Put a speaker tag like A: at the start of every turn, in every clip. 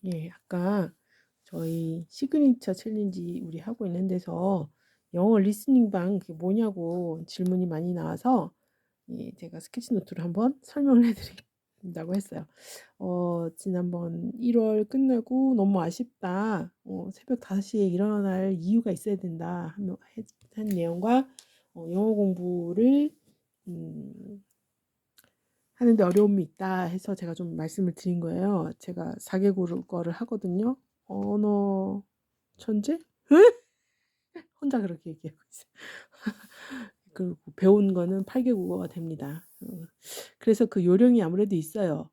A: 예, 아까 저희 시그니처 챌린지 우리 하고 있는 데서 영어 리스닝 방 그게 뭐냐고 질문이 많이 나와서 예, 제가 스케치노트로 한번 설명을 해드린다고 했어요. 지난번 1월 끝나고 너무 아쉽다. 새벽 5시에 일어날 이유가 있어야 된다. 한 내용과 영어 공부를 음, 하는데 어려움이 있다 해서 제가 좀 말씀을 드린 거예요. 제가 4개국어를 하거든요. 언어 천재? 혼자 그렇게 얘기하고 있어요. 그리고 배운 거는 8개국어가 됩니다. 그래서 그 요령이 아무래도 있어요.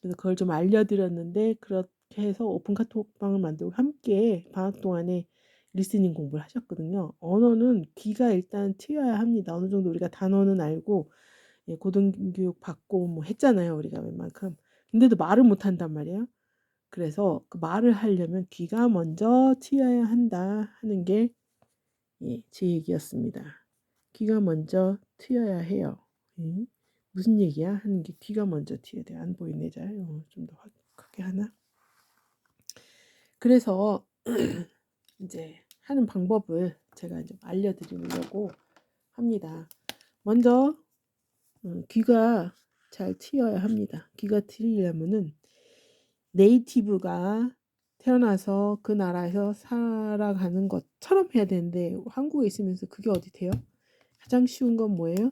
A: 그래서 그걸 좀 알려드렸는데 그렇게 해서 오픈 카톡방을 만들고 함께 방학 동안에 리스닝 공부를 하셨거든요. 언어는 귀가 일단 트여야 합니다. 어느 정도 우리가 단어는 알고 예, 고등교육 받고 뭐 했잖아요. 우리가 웬만큼. 근데도 말을 못 한단 말이에요. 그래서 그 말을 하려면 귀가 먼저 트여야 한다 하는 게 예, 제 얘기였습니다. 귀가 먼저 트여야 해요. 예? 무슨 얘기야? 하는 게 귀가 먼저 트여야 돼. 안 보이네 잘. 좀 더 크게 하나? 그래서 이제 하는 방법을 제가 이제 알려드리려고 합니다. 먼저 귀가 잘 트여야 합니다. 귀가 트이려면은 네이티브가 태어나서 그 나라에서 살아가는 것처럼 해야 되는데 한국에 있으면서 그게 어디 돼요? 가장 쉬운 건 뭐예요?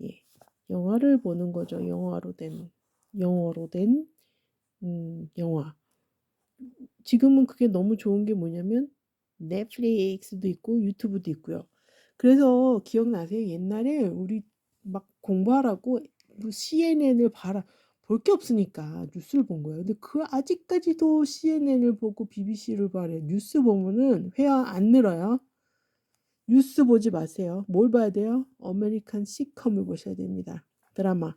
A: 예, 영화를 보는 거죠. 영어로 된 영화. 지금은 그게 너무 좋은 게 뭐냐면 넷플릭스도 있고 유튜브도 있고요. 그래서 기억나세요? 옛날에 우리 막 공부하라고 뭐 CNN을 봐라. 볼 게 없으니까 뉴스를 본 거예요. 근데 그 아직까지도 CNN을 보고 BBC를 봐래. 뉴스 보면은 회화 안 늘어요. 뉴스 보지 마세요. 뭘 봐야 돼요? 아메리칸 시컴을 보셔야 됩니다. 드라마.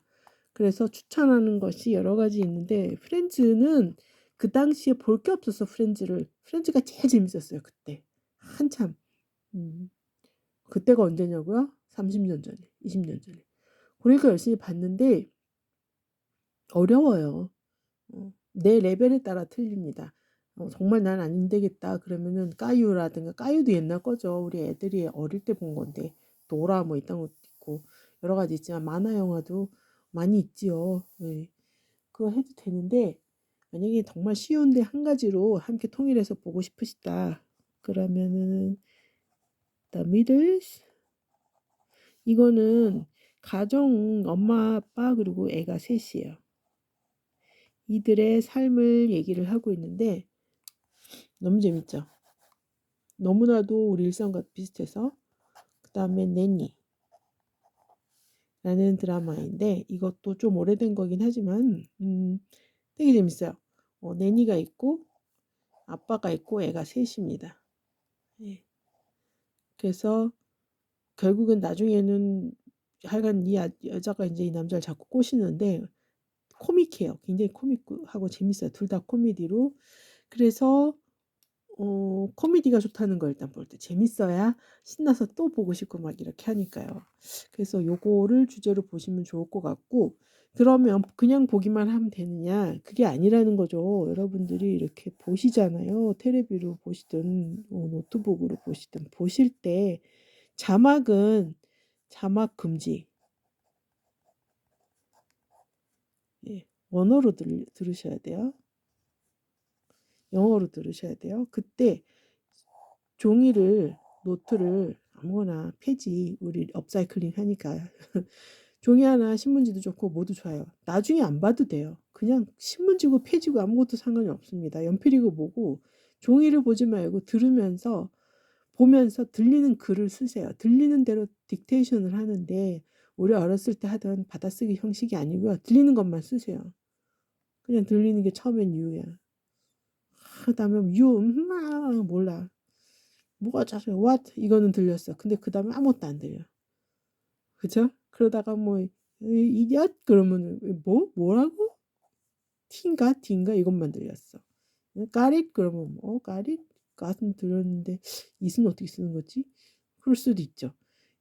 A: 그래서 추천하는 것이 여러 가지 있는데 프렌즈는 그 당시에 볼 게 없어서 프렌즈가 제일 재밌었어요. 그때 한참 그때가 언제냐고요? 30년 전에 20년 전에 그러니까 열심히 봤는데 어려워요. 내 레벨에 따라 틀립니다. 정말 난 안 되겠다 그러면은 까유라든가 까유도 옛날 거죠. 우리 애들이 어릴 때 본 건데 노라 뭐 이딴 것도 있고 여러 가지 있지만 만화 영화도 많이 있지요. 네. 그거 해도 되는데 만약에 정말 쉬운데 한 가지로 함께 통일해서 보고 싶으시다. 그러면은 The Middles 이거는 가정 엄마 아빠 그리고 애가 셋이에요. 이들의 삶을 얘기를 하고 있는데 너무 재밌죠. 너무나도 우리 일상과 비슷해서 그 다음에 내니 라는 드라마인데 이것도 좀 오래된 거긴 하지만 되게 재밌어요. 내니가 있고 아빠가 있고 애가 셋입니다. 예. 그래서 결국은 나중에는 하여간 이 여자가 이제 이 남자를 자꾸 꼬시는데 코믹해요. 굉장히 코믹하고 재밌어요. 둘 다 코미디로. 그래서 코미디가 좋다는 걸 일단 볼 때 재밌어야 신나서 또 보고 싶고 막 이렇게 하니까요. 그래서 요거를 주제로 보시면 좋을 것 같고 그러면 그냥 보기만 하면 되느냐? 그게 아니라는 거죠. 여러분들이 이렇게 보시잖아요. 테레비로 보시든 노트북으로 보시든 보실 때 자막은 자막 금지. 예, 원어로 들으셔야 돼요. 영어로 들으셔야 돼요. 그때 종이를 노트를 아무거나 폐지 우리 업사이클링 하니까 종이 하나 신문지도 좋고 모두 좋아요. 나중에 안 봐도 돼요. 그냥 신문지고 폐지고 아무것도 상관이 없습니다. 연필이고 뭐고 종이를 보지 말고 들으면서 보면서 들리는 글을 쓰세요. 들리는 대로 딕테이션을 하는데 우리 어렸을 때 하던 받아쓰기 형식이 아니고요. 들리는 것만 쓰세요. 그냥 들리는 게 처음엔 유야. 그다음에 몰라. 뭐가 자세요? What? 이거는 들렸어. 근데 그 다음에 아무것도 안 들려. 그죠? 그러다가 뭐 이디엇 그러면은 뭐라고? T인가? D인가? 이것만 들렸어. Got it? 그러면 got it? got은 들었는데 it은 어떻게 쓰는 거지? 그럴 수도 있죠.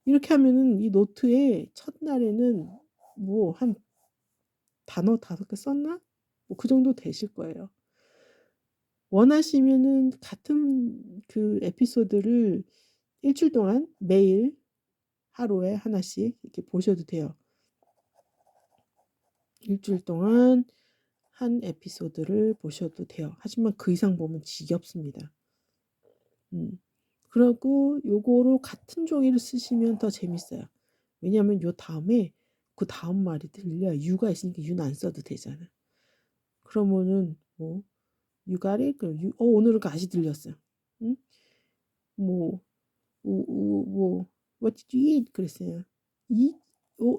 A: 이렇게 하면은 이 노트에 첫날에는 뭐 한 단어 5개 썼나? 뭐 그 정도 되실 거예요. 원하시면은 같은 그 에피소드를 일주일 동안 매일 하루에 하나씩 이렇게 보셔도 돼요. 일주일 동안 한 에피소드를 보셔도 돼요. 하지만 그 이상 보면 지겹습니다. 그리고 요거를 같은 종이를 쓰시면 더 재밌어요. 왜냐하면 요 다음에 그 다음 말이 들려야 you가 있으니까 you는 안 써도 되잖아. 그러면은 뭐 you got it? 그럼 you, 오늘은 가시 들렸어요. 응? 뭐, 뭐 what did you eat? 그랬어요. eat?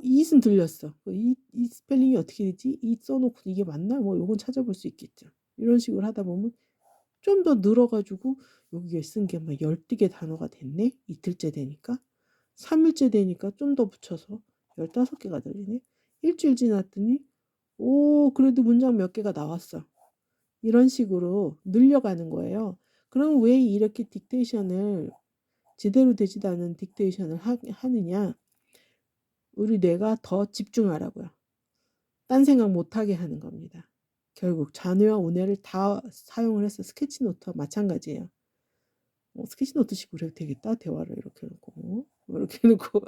A: eat은 들렸어. 이 스펠링이 어떻게 되지? eat 써놓고 이게 맞나? 뭐 요건 찾아볼 수 있겠죠. 이런 식으로 하다 보면 좀 더 늘어가지고 여기에 쓴 게 막 12개 단어가 됐네? 이틀째 되니까. 3일째 되니까 좀 더 붙여서 15개가 들리네. 일주일 지났더니 그래도 문장 몇 개가 나왔어. 이런 식으로 늘려가는 거예요. 그럼 왜 이렇게 딕테이션을 제대로 되지도 않은 딕테이션을 하느냐? 우리 뇌가 더 집중하라고요. 딴 생각 못하게 하는 겁니다. 결국 좌뇌와 우뇌를 다 사용을 해서 스케치노트와 마찬가지예요. 스케치노트식으로 해도 되겠다. 대화를 이렇게 놓고 이렇게 놓고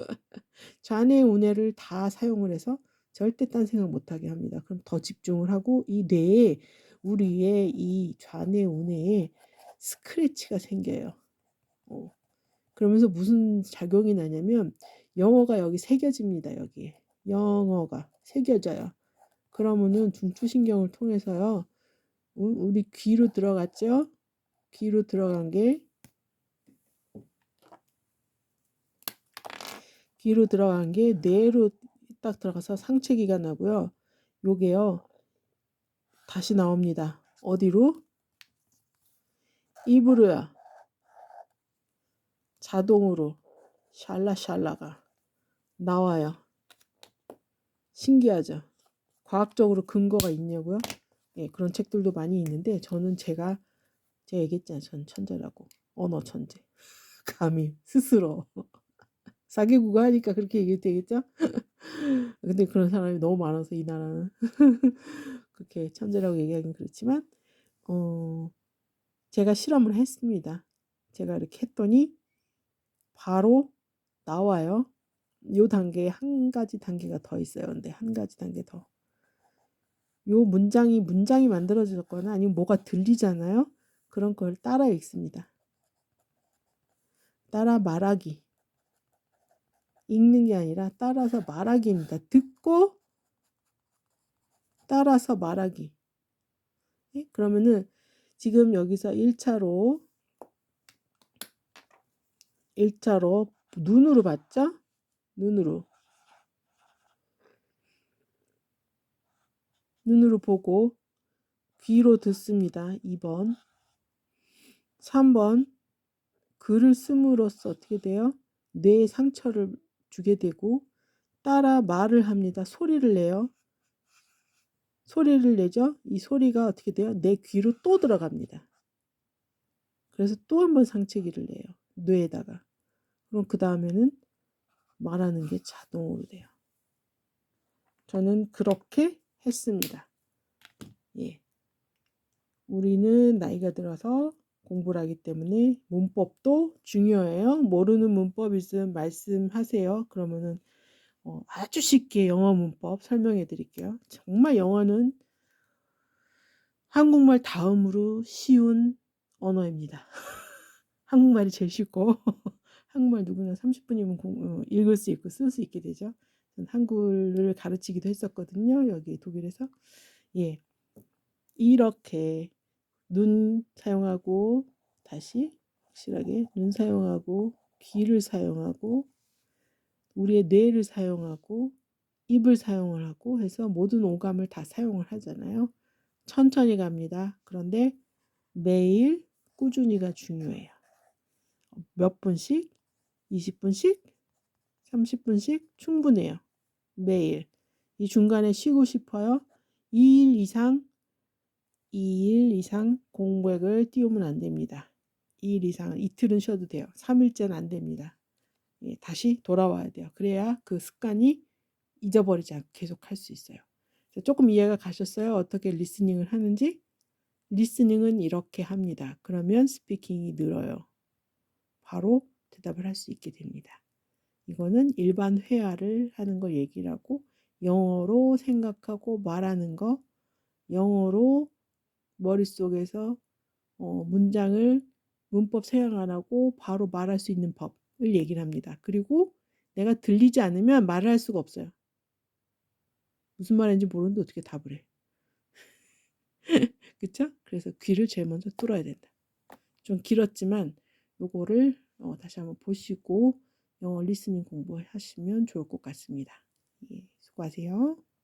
A: 좌뇌 우뇌를 다 사용을 해서 절대 딴 생각 못하게 합니다. 그럼 더 집중을 하고 이 뇌에 우리의 이 좌뇌 우뇌에 스크래치가 생겨요. 그러면서 무슨 작용이 나냐면 영어가 여기 새겨집니다. 여기에 영어가 새겨져요. 그러면은 중추신경을 통해서요. 우리 귀로 들어갔죠? 귀로 들어간 게 뇌로 딱 들어가서 상체기가 나고요. 요게요. 다시 나옵니다. 어디로? 입으로요. 자동으로 샬라샬라가 나와요. 신기하죠? 과학적으로 근거가 있냐고요? 예, 그런 책들도 많이 있는데 제가 얘기했잖아요. 전 천재라고. 언어 천재. 감히 스스로 사기국어 하니까 그렇게 얘기해도 되겠죠? 근데 그런 사람이 너무 많아서 이 나라는 그렇게 천재라고 얘기하긴 그렇지만 제가 실험을 했습니다. 제가 이렇게 했더니 바로 나와요. 요 단계에 한 가지 단계가 더 있어요. 근데 한 가지 단계 더. 요 문장이 만들어졌거나 아니면 뭐가 들리잖아요. 그런 걸 따라 읽습니다. 따라 말하기. 읽는 게 아니라 따라서 말하기입니다. 듣고 따라서 말하기. 네? 그러면은 지금 여기서 1차로 눈으로 봤죠? 눈으로 보고 귀로 듣습니다. 2번. 3번 글을 씀으로써 어떻게 돼요? 뇌에 상처를 주게 되고 따라 말을 합니다. 소리를 내요. 소리를 내죠? 이 소리가 어떻게 돼요? 내 귀로 또 들어갑니다. 그래서 또 한 번 상체기를 내요. 뇌에다가. 그럼 그 다음에는 말하는 게 자동으로 돼요. 저는 그렇게 했습니다. 예. 우리는 나이가 들어서 공부를 하기 때문에 문법도 중요해요. 모르는 문법 있으면 말씀하세요. 그러면은 아주 쉽게 영어 문법 설명해 드릴게요. 정말 영어는 한국말 다음으로 쉬운 언어입니다. 한국말이 제일 쉽고 한국말 누구나 30분이면 읽을 수 있고 쓸 수 있게 되죠. 한글을 가르치기도 했었거든요. 여기 독일에서. 예. 이렇게 눈 사용하고 다시 확실하게 눈 사용하고 귀를 사용하고 우리의 뇌를 사용하고 입을 사용을 하고 해서 모든 오감을 다 사용을 하잖아요. 천천히 갑니다. 그런데 매일 꾸준히가 중요해요. 몇 분씩? 20분씩? 30분씩? 충분해요. 매일. 이 중간에 쉬고 싶어요? 2일 이상 공백을 띄우면 안 됩니다. 2일 이상, 이틀은 쉬어도 돼요. 3일째는 안 됩니다. 예, 다시 돌아와야 돼요. 그래야 그 습관이 잊어버리지 않고 계속 할 수 있어요. 조금 이해가 가셨어요? 어떻게 리스닝을 하는지? 리스닝은 이렇게 합니다. 그러면 스피킹이 늘어요. 바로 대답을 할 수 있게 됩니다. 이거는 일반 회화를 하는 거 얘기를 하고 영어로 생각하고 말하는 거, 영어로 머릿속에서 문장을 문법 생각 안 하고 바로 말할 수 있는 법을 얘기를 합니다. 그리고 내가 들리지 않으면 말을 할 수가 없어요. 무슨 말인지 모르는데 어떻게 답을 해. 그쵸? 그래서 귀를 제일 먼저 뚫어야 된다. 좀 길었지만 요거를 다시 한번 보시고 영어 리스닝 공부하시면 좋을 것 같습니다. 예, 수고하세요.